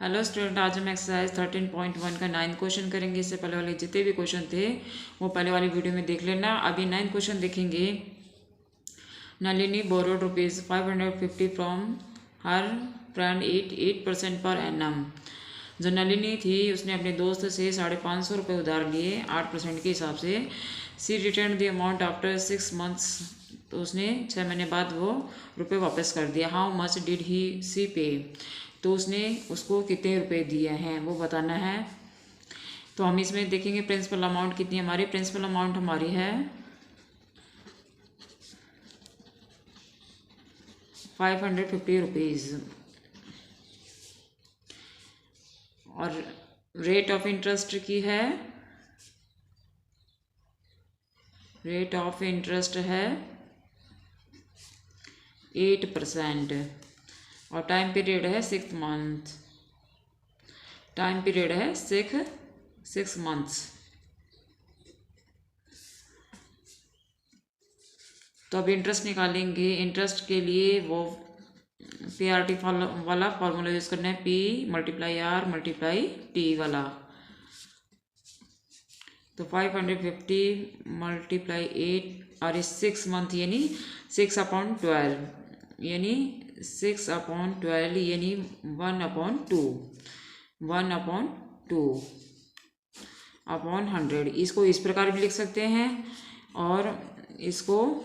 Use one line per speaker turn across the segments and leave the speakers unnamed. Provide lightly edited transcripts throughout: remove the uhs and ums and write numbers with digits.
Hello student, आज हम exercise 13.1 का 9th क्वेश्चन करेंगे। इससे पहले वाले जितने भी क्वेश्चन थे वो पहले वाली वीडियो में देख लेना। अभी 9th क्वेश्चन देखेंगे। Nalini borrowed ₹550 from her friend 8% per annum. जो नलिनी थी उसने अपने दोस्त से ₹550 उधार लिए 8% के हिसाब से। She return the amount after 6 months. तो उसने 6 महीने बाद वो रुपये वापस कर दिया। हाउ मच डिड ही सी पे। तो उसने उसको कितने रुपए दिए हैं वो बताना है। तो हम इसमें देखेंगे प्रिंसिपल अमाउंट कितनी हमारी। प्रिंसिपल अमाउंट हमारी है 550 रुपीज़। और रेट ऑफ इंटरेस्ट की है, रेट ऑफ इंटरेस्ट है 8%। और टाइम पीरियड है 6 मंथ। टाइम पीरियड है 6 मंथ्स। तो अब इंटरेस्ट निकालेंगे। इंटरेस्ट के लिए वो PRT वाला फॉर्मूला यूज़ करना है, P × R × T वाला। तो 550 × 8 और 6 मंथ यानी 6/12 यानी 6/12 यानी 1/2 1/100। इसको इस प्रकार भी लिख सकते हैं और इसको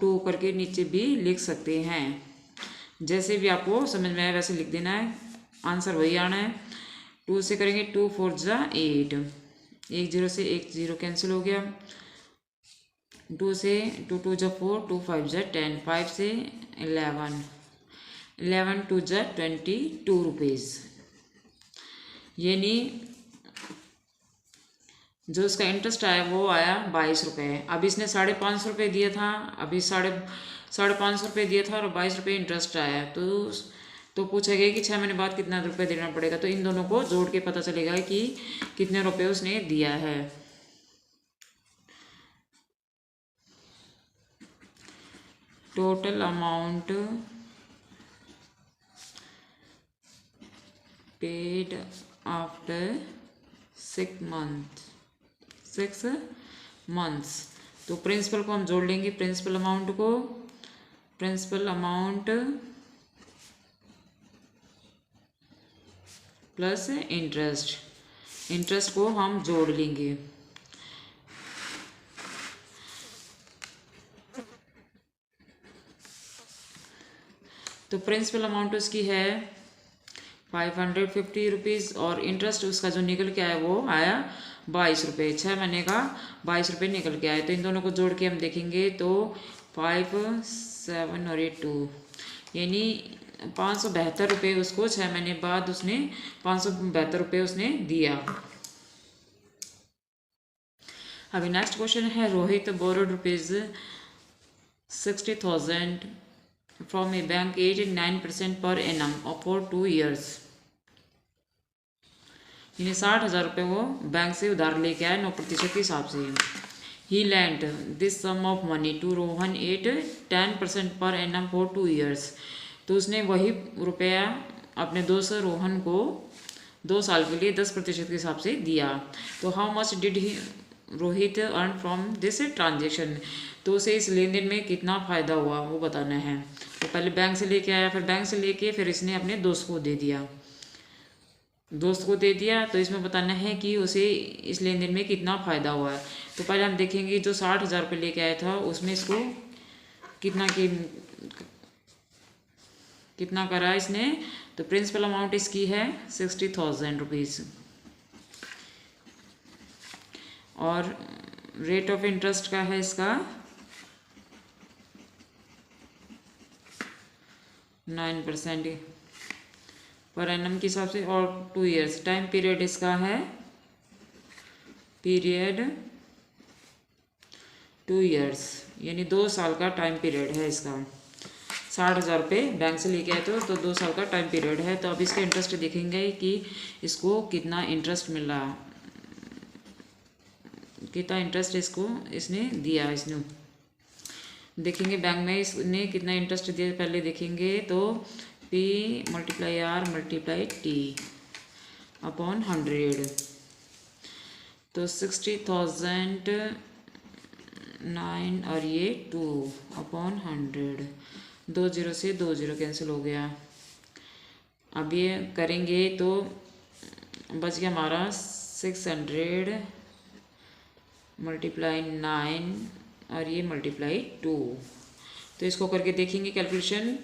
2 करके नीचे भी लिख सकते हैं। जैसे भी आपको समझ में आए वैसे लिख देना है, आंसर वही आना है। 2 से करेंगे 2 4 × 8, 1 0 से 1 0 कैंसिल हो गया। 2 से 2 2 × 4, 2 5 × 10, 5 से 11, 11 2 × 22 रुपीज़। यानी जो उसका इंटरेस्ट आया वो आया 22 रुपये। अब इसने 550 रुपये दिया था, अभी 550 रुपये दिया था और 22 रुपये इंटरेस्ट आया। तो पूछा गया कि 6 महीने बाद कितना रुपये देना पड़ेगा। तो इन दोनों को जोड़ के पता चलेगा कि कितने रुपये उसने दिया है। Total amount paid after 6 months. तो प्रिंसिपल को हम जोड़ लेंगे, प्रिंसिपल अमाउंट को, प्रिंसिपल अमाउंट प्लस इंटरेस्ट को हम जोड़ लेंगे। तो प्रिंसिपल अमाउंट उसकी है 550 रुपीज़ और इंटरेस्ट उसका जो निकल के आया वो आया 22 रुपये। 6 महीने का 22 रुपये निकल के आए। तो इन दोनों को जोड़ के हम देखेंगे तो 5 7 और 8 2 यानी 572 रुपये उसको 6 महीने बाद उसने 572 रुपये उसने दिया। अभी नेक्स्ट क्वेश्चन है, Rohit borrowed ₹60,000 from A bank 8-9% per annum for 2 years। यानी 60,000 रुपये वो बैंक से उधार लेके आया 9% के हिसाब से। He lend this sum of money to Rohan 8-10% पर एनम फॉर 2 years। तो उसने वही रुपया अपने दोस्त रोहन को 2 साल के लिए 10% के हिसाब से दिया। तो how much did he Rohit earn from this transaction. तो उसे इस लेन देन में कितना फ़ायदा हुआ वो बताना है। तो पहले बैंक से लेके आया, फिर बैंक से लेके फिर इसने अपने दोस्त को दे दिया, तो इसमें बताना है कि उसे इस लेन देन में कितना फ़ायदा हुआ है। तो पहले हम देखेंगे जो 60,000 रुपये लेके आया था उसमें इसको कितना करा इसने। तो प्रिंसिपल अमाउंट इसकी है 60,000 रुपीज़ और रेट ऑफ इंटरेस्ट का है इसका 9% पर एनम के हिसाब से और 2 years। टाइम पीरियड इसका है 2 years यानी 2 साल का टाइम पीरियड है इसका। 60,000 रुपये बैंक से लेके आए तो 2 साल का टाइम पीरियड है। तो अब इसका इंटरेस्ट देखेंगे कि इसको कितना इंटरेस्ट मिल रहा, कितना इंटरेस्ट इसने दिया। देखेंगे बैंक में इसने कितना इंटरेस्ट दिया पहले देखेंगे। तो P multiply R multiply T upon 100। तो 60,009 और ये 2 अपॉन 100। 2 जीरो से 2 जीरो कैंसिल हो गया। अब ये करेंगे तो बच गया हमारा 600 मल्टीप्लाई 9 और ये मल्टीप्लाई 2। तो इसको करके देखेंगे कैलकुलेशन।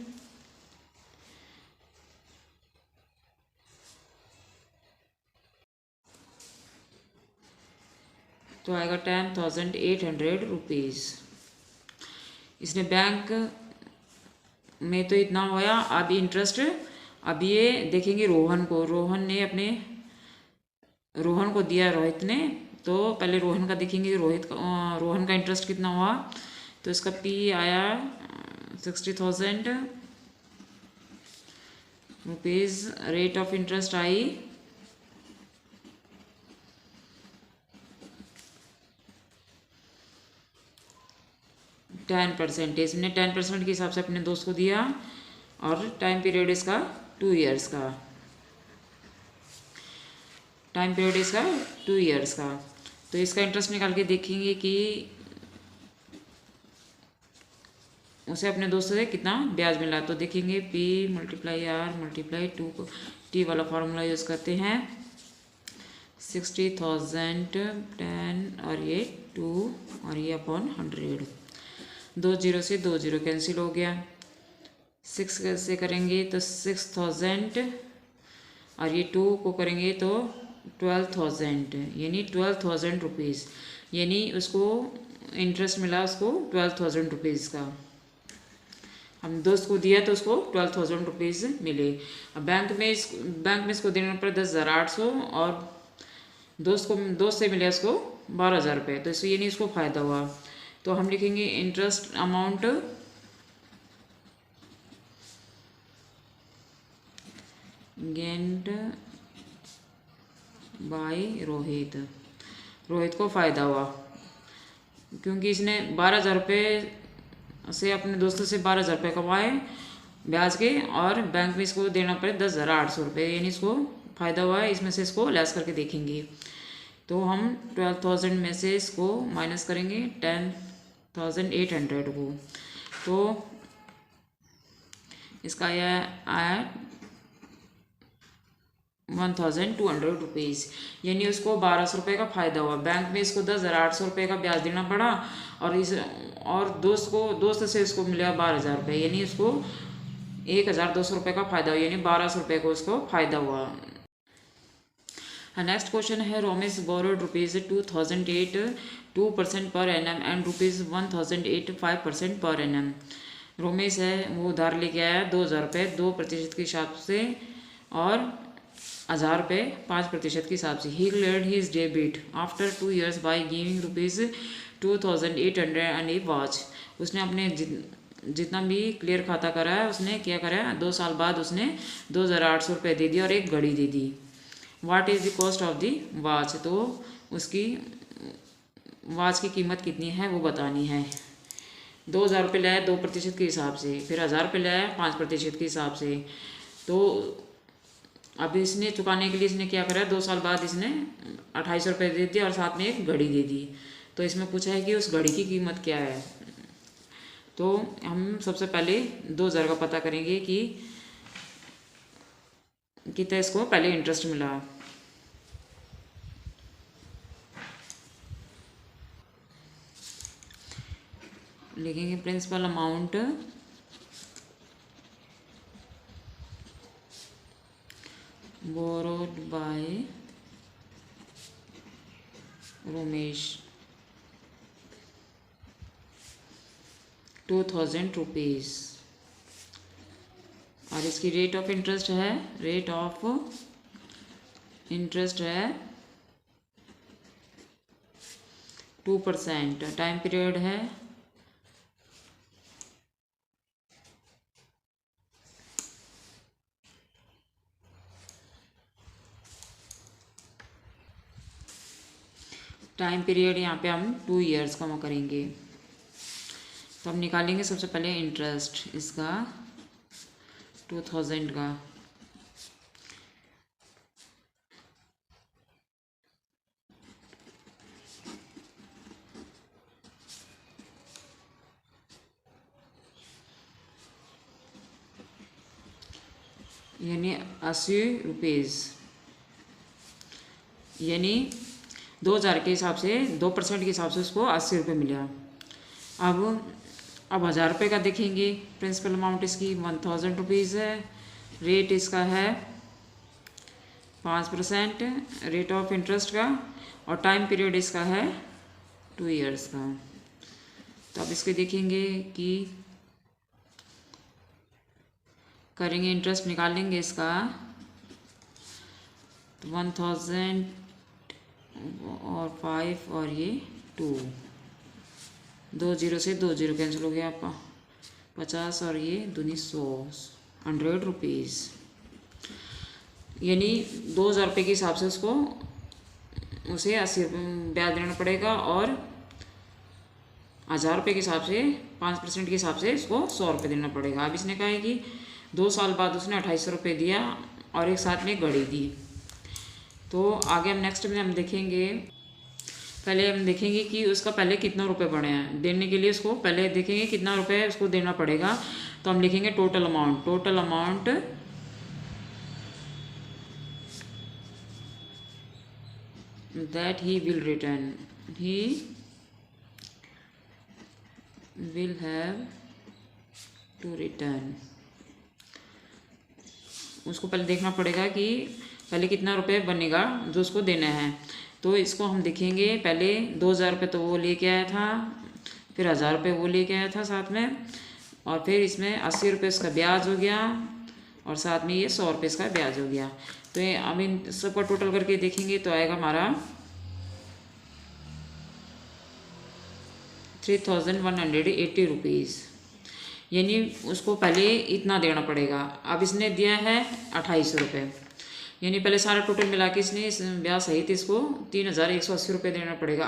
तो आएगा 10,800 रुपीज़। इसने बैंक में तो इतना होया। अब इंटरेस्ट अब ये देखेंगे रोहन को। रोहन को दिया रोहित ने, तो पहले रोहन का देखेंगे रोहन का इंटरेस्ट कितना हुआ। तो इसका P आया 60,000 rupees. Rate of interest I 10%। इसने 10% के हिसाब से अपने दोस्त को दिया और टाइम पीरियड इसका 2 ईयर्स का। तो इसका इंटरेस्ट निकाल के देखेंगे कि उसे अपने दोस्त से कितना ब्याज मिला। तो देखेंगे P मल्टीप्लाई R मल्टीप्लाई 2 को T वाला फार्मूला यूज़ करते हैं। 60,000 10 और ये 2 और ये अपॉन 100। 2 जीरो से 2 जीरो कैंसिल हो गया। 6 से करेंगे तो 6,000 और ये 2 को करेंगे तो 12,000 यानी 12,000 रुपीज़। यानी उसको इंटरेस्ट मिला उसको 12,000 रुपीज़ का। हम दोस्त को दिया तो उसको 12,000 रुपीज़ मिले। अब बैंक में इसको देना पड़ा 10,800 और दोस्त से मिले उसको 12,000 रुपये। तो इससे यानी उसको फ़ायदा हुआ। तो हम लिखेंगे interest amount gained by Rohit को फ़ायदा हुआ क्योंकि इसने 12,000 रुपये से अपने दोस्तों से 12,000 रुपये कमाए ब्याज के, और बैंक में इसको देना पड़े 10,800 रुपये। यानी इसको फ़ायदा हुआ है। इसमें से इसको लेस करके देखेंगे। तो हम 12,000 में से इसको माइनस करेंगे 10,800 को। तो इसका यह आया 1,200 रुपीज़। यानी उसको 1,200 रुपये का फ़ायदा हुआ। बैंक में इसको 10,800 रुपये का ब्याज देना पड़ा और दोस्त से इसको मिला 12,000 रुपये। यानी उसको 1,200 रुपये का फ़ायदा हुआ। यानी 1,200 रुपये को उसको फ़ायदा हुआ। नेक्स्ट क्वेश्चन है Romesh borrowed rupees 2,008 2% per annum and rupees 1,008 5% per annum. Romesh है वो उधार लेके आया 2,000 रुपये 2% के हिसाब से और 1,000 रुपये 5% के हिसाब से। ही cleared his debit after 2 years by giving rupees 2,800 and A watch. उसने अपने जितना भी क्लियर खाता करा है उसने क्या करा है 2 साल बाद उसने 2,800 रुपये दे दिया और एक घड़ी दे दी। What is the cost of the watch. तो उसकी वॉच की कीमत कितनी है वो बतानी है। 2,000 रुपये लाया 2% के हिसाब से, फिर 1,000 रुपये लाया 5% के हिसाब से। तो अब इसने चुकाने के लिए इसने क्या करा 2 साल बाद इसने 2,800 रुपये दे दिया और साथ में एक घड़ी दे दी। तो इसमें पूछा है कि उस घड़ी की कीमत क्या है। तो हम सबसे पहले 2,000 का पता करेंगे कि कितना इसको पहले इंटरेस्ट मिला। लिखेंगे principal amount borrowed by Romesh 2,000 rupees और इसकी रेट ऑफ इंटरेस्ट है 2%। टाइम पीरियड है 2 यहाँ पे हम 2 years का करेंगे। तो हम निकालेंगे सबसे पहले इंटरेस्ट इसका 2000 का। यानी 80 रुपीज़, यानी 2000 के हिसाब से 2% के हिसाब से उसको 80 रुपये मिला। अब 1000 रुपये का देखेंगे। प्रिंसिपल अमाउंट इसकी 1000 रुपीज़ है। रेट इसका है 5% रेट ऑफ इंटरेस्ट का, और टाइम पीरियड इसका है 2 ईयर्स का। तो अब इसके देखेंगे कि करेंगे, इंटरेस्ट निकालेंगे इसका। तो 1000 और 5 और ये 2, 2 जीरो से 2 जीरो कैंसिल हो गया आपका। 50 और ये 100, 100 रुपीज़। यानी 2000 रुपये के हिसाब से उसको उसे 80 ब्याज देना पड़ेगा, और 1000 रुपये के हिसाब से 5% के हिसाब से इसको 100 रुपये देना पड़ेगा। अब इसने कहा है कि 2 साल बाद उसने 2800 रुपये दिया और एक साथ में घड़ी दी। तो आगे हम नेक्स्ट में हम देखेंगे, पहले हम देखेंगे कि उसका पहले कितना रुपए बने हैं। देने के लिए उसको पहले देखेंगे कितना रुपए उसको देना पड़ेगा। तो हम लिखेंगे total amount that he will return, he will have to return. उसको पहले देखना पड़ेगा कि पहले कितना रुपए बनेगा जो उसको देना है। तो इसको हम देखेंगे, पहले 2000 रुपये तो वो लेके आया था, फिर 1000 रुपये वो लेके आया था साथ में, और फिर इसमें 80 रुपये इसका ब्याज हो गया, और साथ में ये 100 रुपये इसका ब्याज हो गया। तो ये हम इन सबका टोटल करके देखेंगे तो आएगा हमारा 3180 रुपीज़। यानी उसको पहले इतना देना पड़ेगा। अब इसने दिया है 2800 रुपये, यानी पहले सारा टोटल मिला के इसने इस ब्याज सहित इसको 3180 रुपये देना पड़ेगा।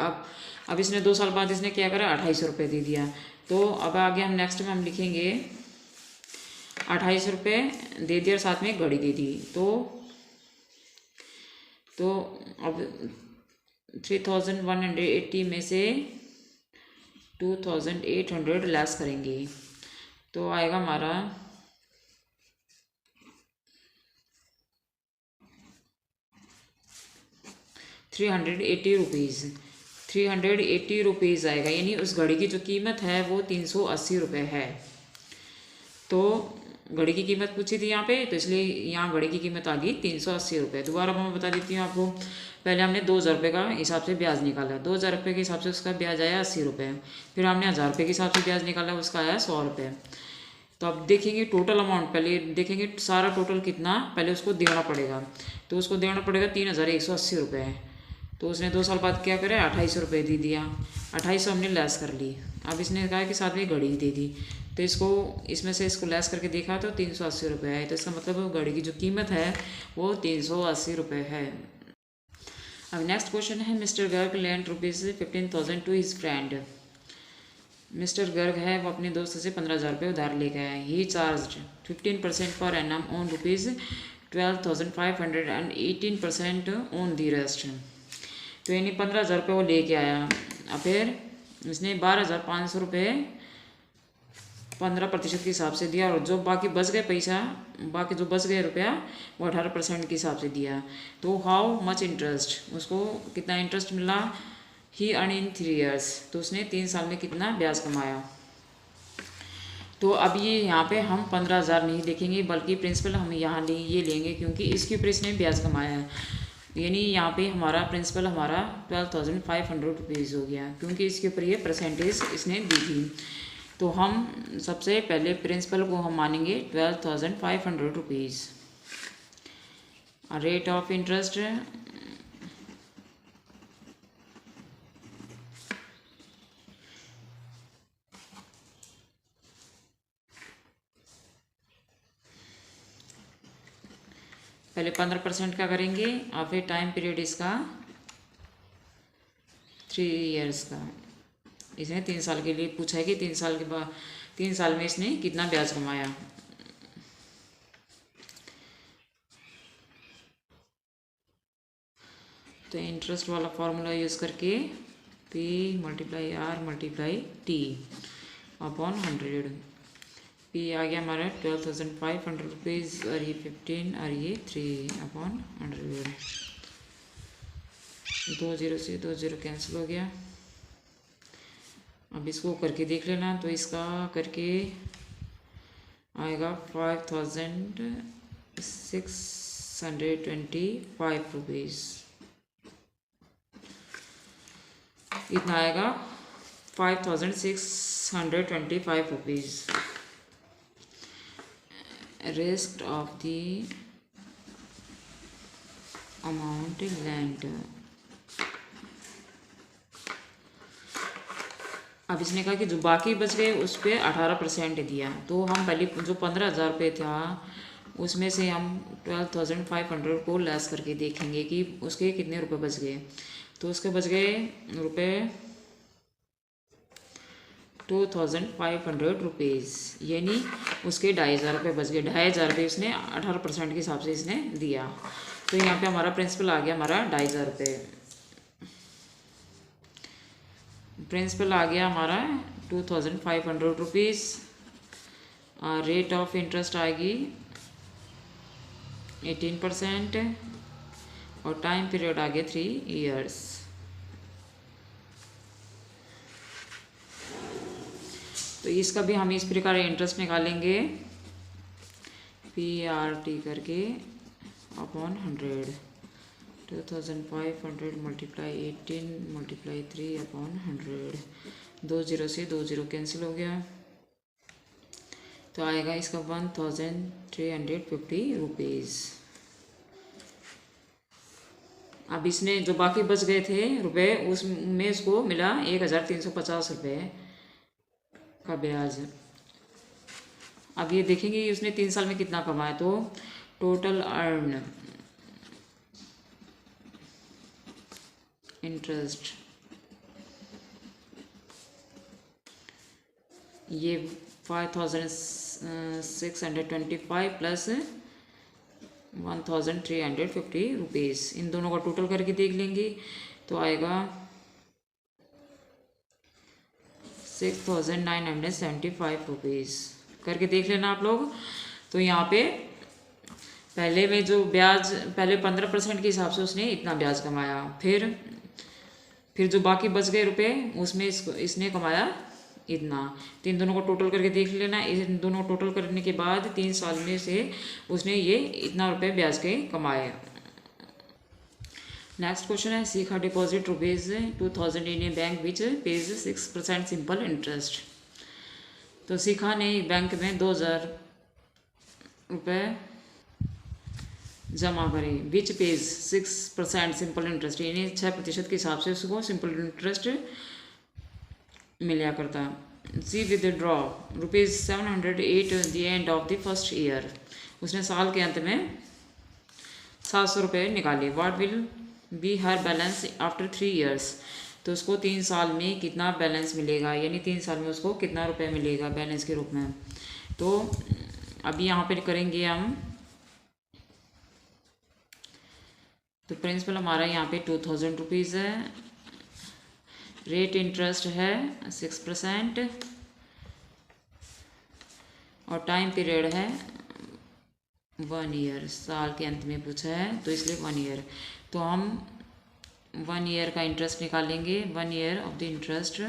अब इसने 2 साल बाद इसने क्या करा, 2800 रुपये दे दिया। तो अब आगे हम नेक्स्ट में हम लिखेंगे 2800 रुपये दे दिया और साथ में घड़ी दे दी। तो अब 3180 में से 2800 लेस करेंगे तो आएगा हमारा 380 रुपीज़। 380 रुपीज़ आएगा, यानी उस घड़ी की जो कीमत है वो 380 रुपये है। तो घड़ी की कीमत पूछी थी यहाँ पे, तो इसलिए यहाँ घड़ी की कीमत आ गई 380 रुपये। दोबारा मैं बता देती हूँ आपको। पहले हमने 2000 रुपये का हिसाब से ब्याज निकाला, 2000 रुपये के हिसाब से उसका ब्याज आया 80 रुपये। फिर हमने 1000 रुपये के हिसाब से ब्याज निकाला, उसका आया 100 रुपये। तो अब देखेंगे टोटल अमाउंट, पहले देखेंगे सारा टोटल कितना पहले उसको देना पड़ेगा। तो उसको देना पड़ेगा 3180 रुपये। तो उसने 2 साल बाद क्या करे, 2800 रुपये दे दिया। 2800 हमने लेस कर ली। अब इसने कहा कि साथ में घड़ी दे दी, तो इसको इसमें से इसको लेस करके देखा तो 380 रुपये है। तो इसका मतलब घड़ी की जो कीमत है वो 380 रुपये है। अब नेक्स्ट क्वेश्चन है, mister Garg lent ₹15,000 to his friend. Mister Garg है वो अपने दोस्त से 15,000 रुपये उधार लेके आया। ही charge 15% per annum on ₹12,500 and 18% on the rest. तो यानी 15,000 रुपये वो लेके आया, और फिर इसने 12,500 रुपये 15% के हिसाब से दिया, और जो बाकी बच गए पैसा, बाकी जो बच गए रुपया वो 18% के हिसाब से दिया। तो हाउ मच इंटरेस्ट, उसको कितना इंटरेस्ट मिला। ही अर्न इन 3 ईयर्स, तो उसने 3 साल में कितना ब्याज कमाया। तो अब ये यहाँ पे हम 15,000 नहीं देखेंगे, बल्कि प्रिंसिपल हम यहाँ ये लेंगे, क्योंकि इसके ऊपर इसने ब्याज कमाया है। यानी यहाँ पे हमारा प्रिंसिपल हमारा 12,500 रुपीज़ हो गया, क्योंकि इसके ऊपर ये परसेंटेज इसने दी थी। तो हम सबसे पहले प्रिंसिपल को हम मानेंगे 12,500 रुपीज़। रेट ऑफ इंटरेस्ट पहले 15% का करेंगे, और फिर टाइम पीरियड इसका 3 ईयर्स का। इसने 3 साल के लिए पूछा है कि 3 साल के बाद 3 साल में इसने कितना ब्याज कमाया। तो इंटरेस्ट वाला फार्मूला यूज़ करके P multiply R multiply T upon 100। P आ गया हमारा 12,500 रुपीज़ और ये 15 और ये 3 अपॉन 100। 2 0 से 2 0 कैंसिल हो गया। अब इसको करके देख लेना, तो इसका करके आएगा 5,625 रुपीज़। इतना आएगा 5,625 rupees. Rest of the amount land. अब इसने कहा कि जो बाकी बच गए उस पर 18% दिया, तो हम पहले जो 15,000 रुपये था उसमें से हम 12,500 को लेस करके देखेंगे कि उसके कितने रुपए बच गए। तो उसके बच गए रुपये 2,500 रुपीज़, यानी उसके 2,500 रुपये बच गए। 2,500 रुपये उसने 18% के हिसाब से इसने दिया, तो यहाँ पे हमारा प्रिंसिपल आ गया हमारा 2,500 रुपये। प्रिंसिपल आ गया हमारा 2,500 रुपीज़। रेट ऑफ इंटरेस्ट आएगी 18% और टाइम पीरियड आ गया 3 इयर्स। तो इसका भी हम इस प्रकार इंटरेस्ट निकालेंगे, PRT करके अपॉन 100। 2,500 multiply 18 multiply 3 upon 100। 2 0 से 2 0 कैंसिल हो गया, तो आएगा इसका 1,350 रुपीज़। अब इसने जो बाकी बच गए थे रुपए उसमें उसको मिला 1,350 रुपये का ब्याज। अब ये देखेंगे उसने 3 साल में कितना कमाया, तो टोटल अर्न इंटरेस्ट ये 5,625 प्लस 1,350 रुपीज़। इन दोनों का टोटल करके देख लेंगे, तो आएगा 6,975 रुपीज़। करके देख लेना आप लोग। तो यहाँ पे पहले में जो ब्याज पहले 15% के हिसाब से उसने इतना ब्याज कमाया, फिर जो बाकी बच गए रुपए उसमें इसने कमाया इतना। तो इन दोनों को टोटल करके देख लेना। इन दोनों को टोटल करने के बाद 3 साल में से उसने ये इतना रुपए ब्याज के कमाए। नेक्स्ट क्वेश्चन है, सीखा deposit ₹2,000 in A bank which page 6% simple interest. तो सीखा ने बैंक में 2,000 रुपये जमा करे, विच पेज 6% सिंपल इंटरेस्ट, यानी 6% के हिसाब से उसको सिंपल इंटरेस्ट मिला करता। She withdraw ₹708 at the end of the first year. उसने साल के अंत में 700 रुपये निकाले। What will be her balance after 3 years. तो उसको 3 साल में कितना बैलेंस मिलेगा, यानी 3 साल में उसको कितना रुपये मिलेगा बैलेंस के रूप में। तो अभी यहाँ पे करेंगे हम। तो प्रिंसिपल हमारा यहाँ पे 2,000 रुपीज़ है, रेट इंटरेस्ट है 6% और टाइम पीरियड है 1 ईयर। साल के अंत में पूछा है तो इसलिए 1 ईयर। तो हम 1 ईयर का इंटरेस्ट निकालेंगे। 1 year of the interest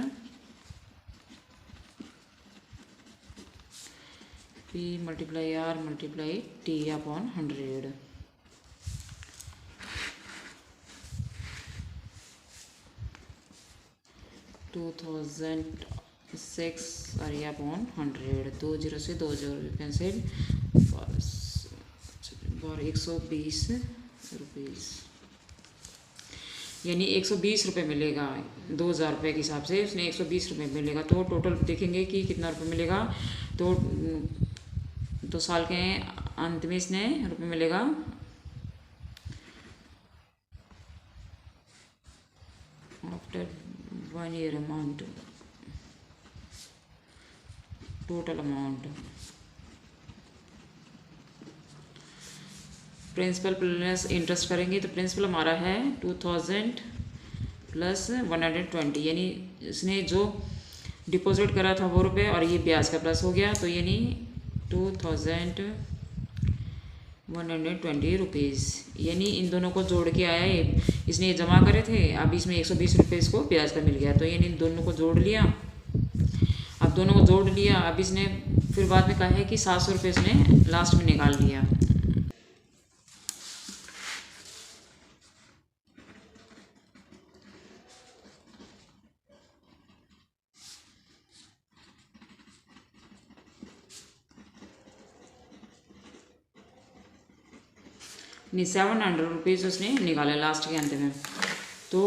P multiply R multiply T upon 100। $2,006 upon 100। 2 0 से 2 0 कैंसिल, और 120 रुपीज़, यानी 120 रुपये मिलेगा। 2,000 रुपये के हिसाब से उसने 120 रुपये मिलेगा। तो टोटल देखेंगे कि कितना रुपये मिलेगा। तो साल के अंत में इसने रुपये मिलेगा after 1 year amount, total amount principal plus interest करेंगे तो प्रिंसिपल हमारा है 2000 प्लस 120, यानी इसने जो डिपॉजिट करा था वो रुपये और ये ब्याज का प्लस हो गया, तो यानी 2120 रुपीज़, यानी इन दोनों को जोड़ के आया है। इसने ये जमा करे थे, अब इसमें 120 रुपये इसको ब्याज का मिल गया, तो यानी इन दोनों को जोड़ लिया। अब दोनों को जोड़ लिया, अब इसने फिर बाद में कहा है कि 700 रुपये इसने लास्ट में निकाल लिया। नहीं, 700 रुपीज़ उसने निकाला लास्ट के अंत में। तो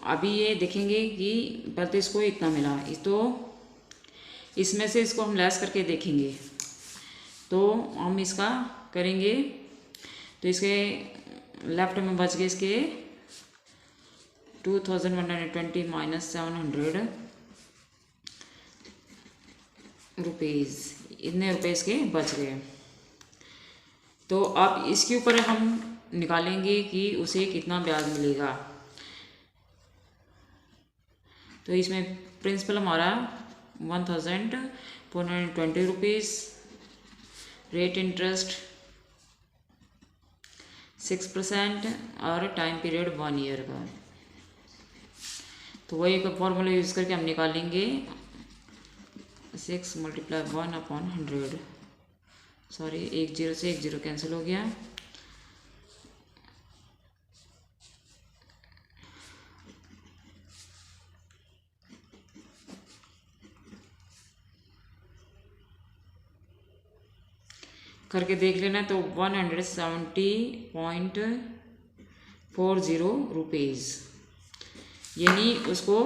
अभी ये देखेंगे कि पहले तो इसको इतना मिला, तो इसमें से इसको हम लेस करके देखेंगे, तो हम इसका करेंगे तो इसके लेफ्ट में बच गए इसके 2120 माइनस 700 रुपीज़, इतने रुपये इसके बच गए। तो अब इसके ऊपर हम निकालेंगे कि उसे कितना ब्याज मिलेगा। तो इसमें प्रिंसिपल हमारा 1420 रुपीज़, रेट इंटरेस्ट 6% और टाइम पीरियड 1 ईयर का। तो वही एक फॉर्मूला यूज़ करके हम निकालेंगे 6 × 1/100। सॉरी, 1 0 से 1 0 कैंसिल हो गया। करके देख लेना, तो 170.40 रुपीज़, यानी उसको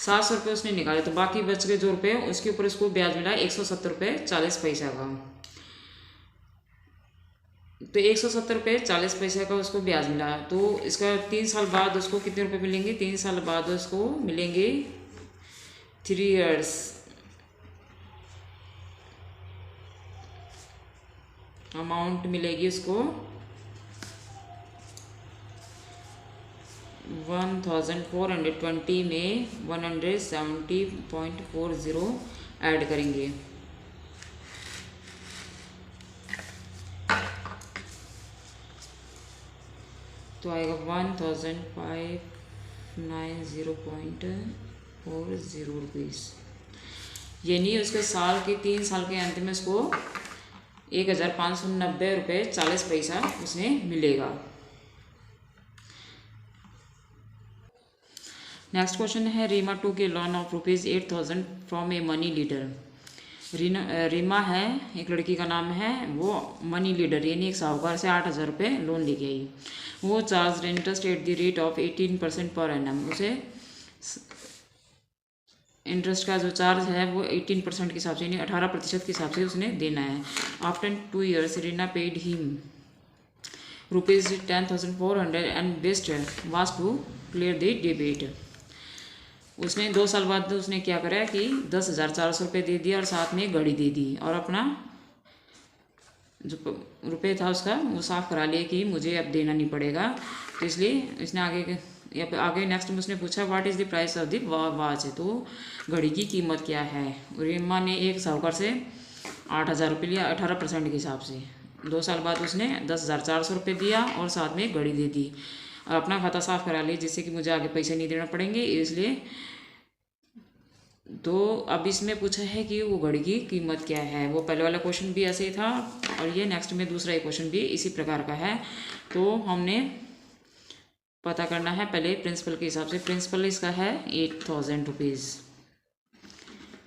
700 रुपये उसने निकाले, तो बाकी बच गए जो रुपये उसके ऊपर उसको ब्याज मिला 170 रुपये 40 पैसा का। तो 170 रुपये 40 पैसे का उसको ब्याज मिला, तो इसका 3 साल बाद उसको कितने रुपए मिलेंगे? 3 साल बाद उसको मिलेंगे 3 ईयर्स अमाउंट मिलेगी उसको 1420 में 170.40 ऐड करेंगे। तो आएगा 1590.40 रुपीज़, यानी उसके साल के 3 साल के अंत में उसको 1590 रुपये 40 पैसा उसने मिलेगा। नेक्स्ट क्वेश्चन है Reema took loan of ₹8,000 from a money lender. Reema है, एक लड़की का नाम है, वो मनी लीडर यानी एक साहूकार से 8,000 रुपये लोन लेके आई। वो charge interest at the rate of 18% per annum. उसे इंटरेस्ट का जो चार्ज है वो 18% के हिसाब से यानी 18% के हिसाब से उसने देना है। After 2 years Reena paid him ₹10,400 and best was to clear the debit. उसने 2 साल बाद उसने क्या करा कि 10,400 रुपये दे दिया और साथ में घड़ी दे दी और अपना जो रुपये था उसका वो साफ करा लिया कि मुझे अब देना नहीं पड़ेगा। तो इसलिए इसने आगे नेक्स्ट में उसने पूछा what is the price of the watch, तो घड़ी की कीमत क्या है। रीमा ने एक साहूकार से 8,000 रुपये लिया 18% के हिसाब से। 2 साल बाद उसने 10,400 रुपये दिया और साथ में घड़ी दे दी और अपना खाता साफ करा लिया जिससे कि मुझे आगे पैसे नहीं देना पड़ेंगे इसलिए। तो अब इसमें पूछा है कि वो घड़ी की कीमत क्या है। वो पहले वाला क्वेश्चन भी ऐसे ही था और ये नेक्स्ट में दूसरा क्वेश्चन भी इसी प्रकार का है। तो हमने पता करना है पहले प्रिंसिपल के हिसाब से। प्रिंसिपल इसका है 8,000 रुपीज़,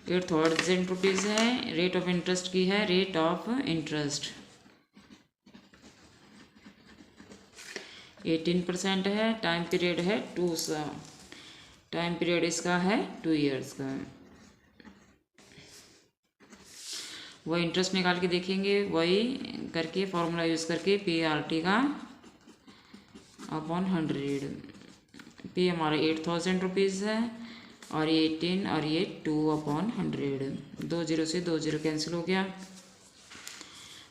8,000 रुपीज़ है। रेट ऑफ इंटरेस्ट की है रेट ऑफ इंटरेस्ट 18% है। टाइम पीरियड है 2 साल, टाइम पीरियड इसका है 2 ईयर्स का। वही इंटरेस्ट निकाल के देखेंगे, वही करके फॉर्मूला यूज़ करके PRT का अपॉन 100। P हमारा 8,000 रुपीज़ है और ये 18 और ये 2/100। 2 0 से 2 0 कैंसिल हो गया।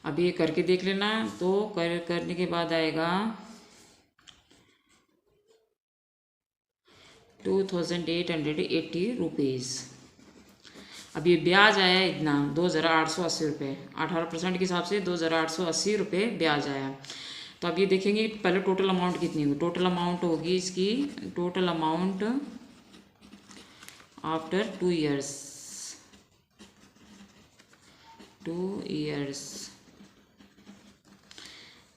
अब ये करके देख लेना। तो करने के बाद आएगा 2880 रुपीज़। अब ये ब्याज आया इतना 2880 रुपये, 18% के हिसाब से 2880 रुपये ब्याज आया। तो अब ये देखेंगे पहले टोटल अमाउंट कितनी होगी। टोटल अमाउंट होगी इसकी, total amount after 2 years, 2 years.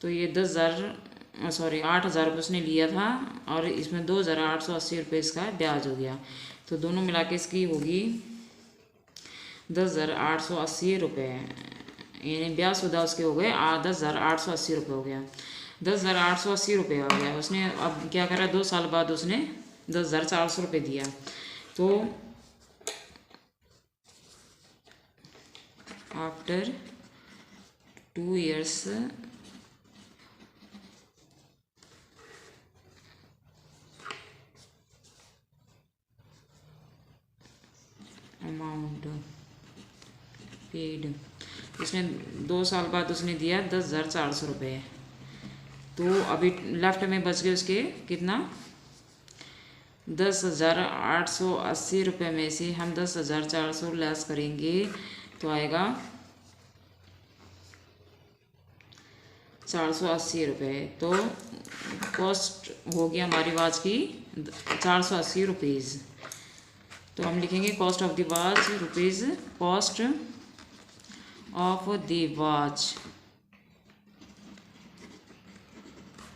तो ये 8,000 रुपये उसने लिया था और इसमें 2880 रुपये इसका ब्याज हो गया। तो दोनों मिला के इसकी होगी 10,880 रुपये, यानी ब्याज सुधा उसके हो गए 10,880 रुपये हो गया। 10,880 रुपये हो गया। उसने अब क्या करा, 2 साल बाद उसने 10,400 रुपये दिया। तो आफ्टर 2 ईयर्स अमाउंट पेड, उसने 2 साल बाद उसने दिया 10,400 रुपये। तो अभी लेफ्ट में बच गए उसके कितना, 10,880 रुपये में से हम 10,400 लेस करेंगे तो आएगा 480 रुपये। तो कॉस्ट हो गया हमारी वॉच की 480 रुपीज़। तो हम लिखेंगे cost of the watch rupees, cost of the watch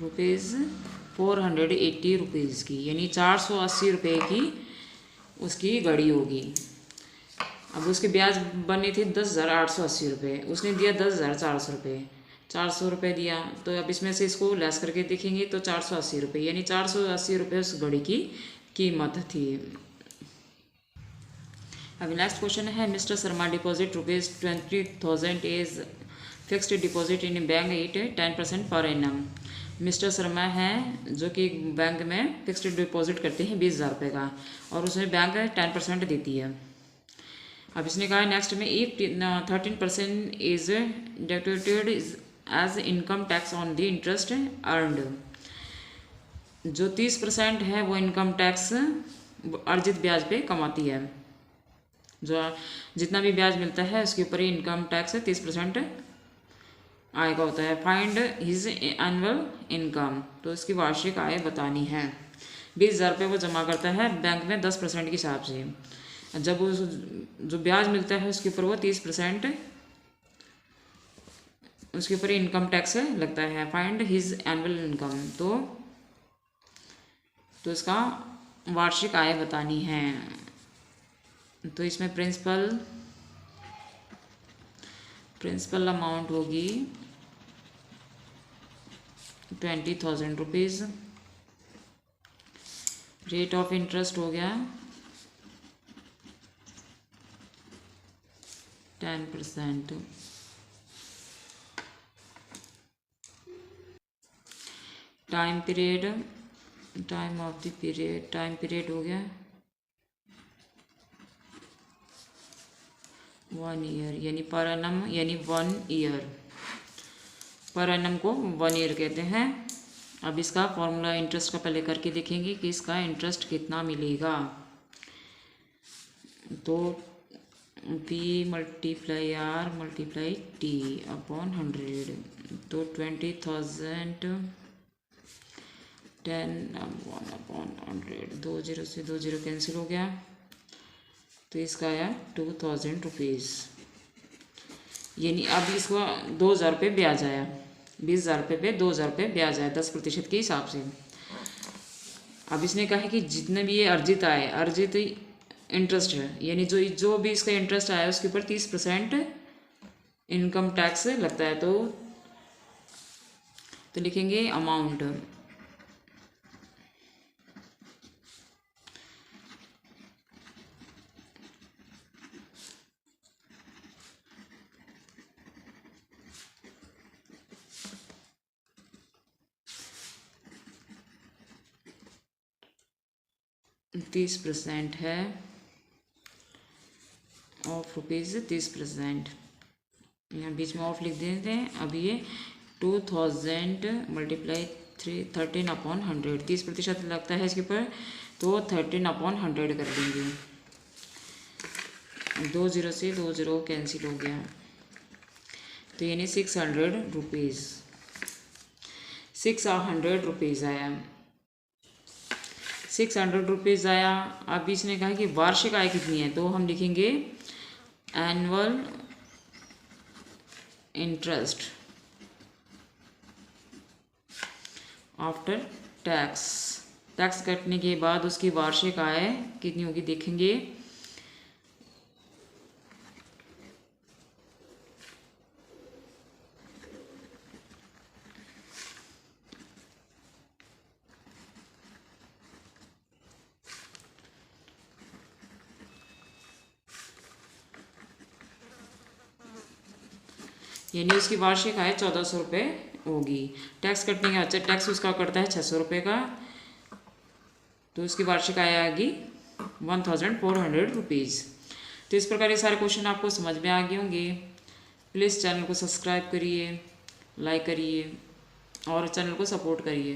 rupees 480 rupees की, यानी 480 रुपये की उसकी घड़ी होगी। अब उसके ब्याज बने थे 10,880 रुपये, उसने दिया 10,400 रुपये, 400 रुपये दिया। तो अब इसमें से इसको लेस करके देखेंगे तो 480 रुपये, यानी 480 रुपये उस घड़ी की कीमत थी। अभी नेक्स्ट क्वेश्चन है, mister Sharma deposit ₹20,000 as fixed deposit in bank at 10% per annum. Mister Sharma हैं जो कि बैंक में फिक्स्ड डिपॉजिट करते हैं 20,000 रुपये का, और उसमें बैंक 10% देती है। अब इसने कहा नेक्स्ट में, if 13% is deducted as income tax on the interest earned. जो 30% है वो इनकम टैक्स अर्जित ब्याज पे कमाती है। जो जितना भी ब्याज मिलता है उसके ऊपर ही इनकम टैक्स 30% आय का होता है। फाइंड हिज एनुअल इनकम, तो इसकी वार्षिक आय बतानी है। 20,000 रुपये वो जमा करता है बैंक में 10% के हिसाब से। जब वो जो ब्याज मिलता है उसके ऊपर वो 30% उसके ऊपर इनकम टैक्स लगता है। फाइंड हिज एनुअल इनकम, तो इसका वार्षिक आय बतानी है। तो इसमें प्रिंसिपल अमाउंट होगी 20,000 रुपीज़। रेट ऑफ इंटरेस्ट हो गया 10%। Time of the period, time period हो गया 1 ईयर, यानी पर एनम यानी 1 ईयर। पर एनम को 1 ईयर कहते हैं। अब इसका फॉर्मूला इंटरेस्ट का पहले करके देखेंगे कि इसका इंटरेस्ट कितना मिलेगा। तो P × R × T अपॉन 100, तो 20,000 10/100, 2 0 से 2 0 कैंसिल हो गया। तो इसका आया 2,000 रुपीज़, यानी अब इसको 2,000 रुपये ब्याज आया। 20,000 रुपये पे 2,000 रुपये ब्याज आया 10% के हिसाब से। अब इसने कहा है कि जितने भी ये अर्जित इंटरेस्ट है, यानी जो भी इसका इंटरेस्ट आया उसके ऊपर 30% इनकम टैक्स लगता है। तो लिखेंगे अमाउंट, %30 है ऑफ रुपीज़ 30%। यहाँ बीच में ऑफ लिख देते हैं। अब ये 2000 मल्टीप्लाई 13/100, 30% लगता है इसके ऊपर, तो 13/100 कर देंगे। 2 0 से 2 0 कैंसिल हो गया, तो यानी 600 रुपीज़, 600 रुपीज़ आया, 600 रुपीज़ आया। अब इसने कहा कि वार्षिक आय कितनी है, तो हम लिखेंगे annual interest after tax, tax कटने के बाद उसकी वार्षिक आय कितनी होगी देखेंगे। यानी उसकी वार्षिक आय 1400 रुपये होगी। टैक्स कटने के बाद टैक्स उसका कटता है 600 रुपये का, तो उसकी वार्षिक आय आएगी 1400 रुपीज़। तो इस प्रकार ये सारे क्वेश्चन आपको समझ में आ गए होंगे। प्लीज़ चैनल को सब्सक्राइब करिए, लाइक करिए और चैनल को सपोर्ट करिए।